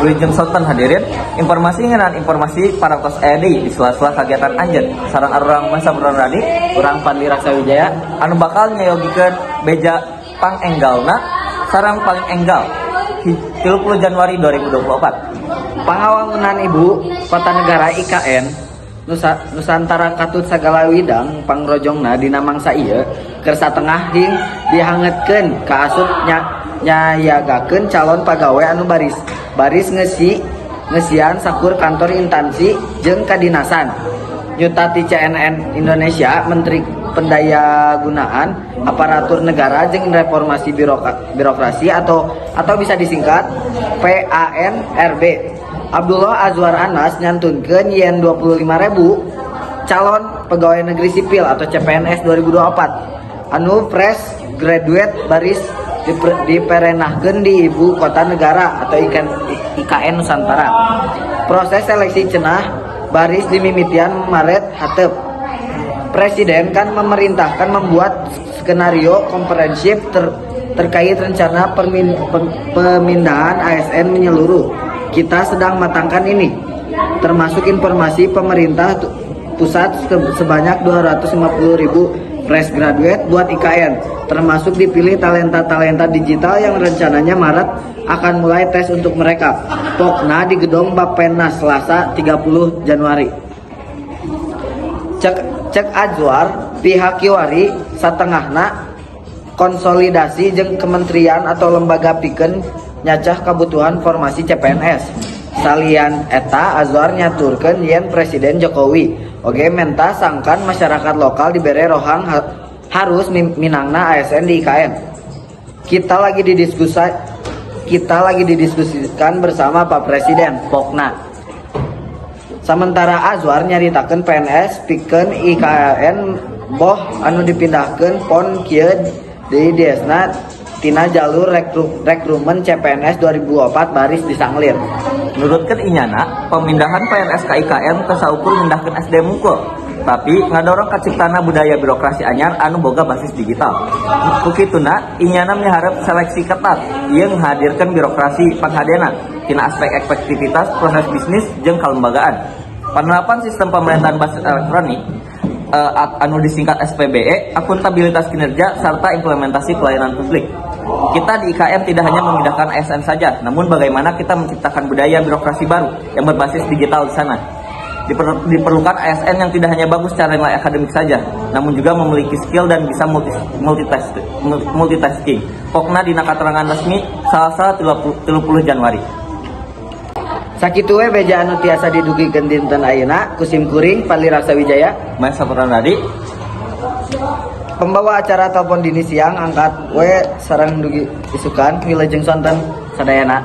Wilujeng sonten hadirin informasi ngeunaan informasi parantos di sela-sela kegiatan anjeun sareng arurang masa Radi urang Fadli Raksawijaya anu bakal nyayogikeun beja pangenggalna sareng paling enggal 30 Januari 2024. Pangawangunan Ibu Kota Negara IKN Nusantara Katut Sagala Widang pangrojongna dina mangsa ieu keur satengah hing dihangetkeun ka asup nyayagakeun calon pagawe anu baris ngesian sakur kantor instansi jeung kadinasan. Nyutati CNN Indonesia Menteri Pendayagunaan Aparatur Negara jeung Reformasi Birokrasi atau bisa disingkat PANRB. Abdullah Azwar Anas nyantunkeun yen 25.000 calon pegawai negeri sipil atau CPNS 2024 anu fresh graduate baris diperenahkeun di Ibu Kota Negara atau IKN Nusantara. Proses seleksi cenah baris dimimitian Maret hateup. Presiden kan memerintahkan membuat skenario komprehensif terkait rencana pemindahan ASN menyeluruh. Kita sedang matangkan ini, termasuk informasi pemerintah pusat sebanyak 250.000 fresh graduate buat IKN, termasuk dipilih talenta-talenta digital yang rencananya Maret akan mulai tes untuk mereka. Pokna di gedung Bappenas Selasa 30 Januari. Cek Azwar pihak kiwari satengahna konsolidasi jeung kementerian atau lembaga pikeun nyacah kebutuhan formasi CPNS. Salian eta Azwar nyaturkeun yen Presiden Jokowi oge menta sangkan masyarakat lokal dibere rohang harus minangna ASN di IKN. Kita lagi didiskusikan bersama Pak Presiden pokna. Sementara Azwar nyaritakeun PNS pikeun IKN boh anu dipindahkeun pon kieu di desna tina jalur rekrutmen CPNS 2024 baris disanglir. Nurutkeun inyana, pemindahan PNS ke IKN teu saukur mindahkeun SDM unggul, tapi ngadorong kaciptana budaya birokrasi anyar anu boga basis digital. Kukituna, inyana miharep seleksi ketat ieu nghadirkeun birokrasi panghadena tina aspek efektivitas proses bisnis jeung kelembagaan. Penerapan sistem pemerintahan basis elektronik anu disingkat SPBE, akuntabilitas kinerja serta implementasi pelayanan publik. Kita di IKN tidak hanya memindahkan ASN saja, namun bagaimana kita menciptakan budaya birokrasi baru yang berbasis digital di sana. Diperlukan ASN yang tidak hanya bagus secara nilai akademik saja, namun juga memiliki skill dan bisa multitasking. Pokna dina katerangan resmi Selasa 30 Januari. Sakitu we beja anu tiasa didugikeun dinten ayeuna kusim kuring Fadli Raksawijaya Masa Radi. Pembawa acara telepon dini siang angkat we sareng dugi isukan wilujeng sonten sadayana.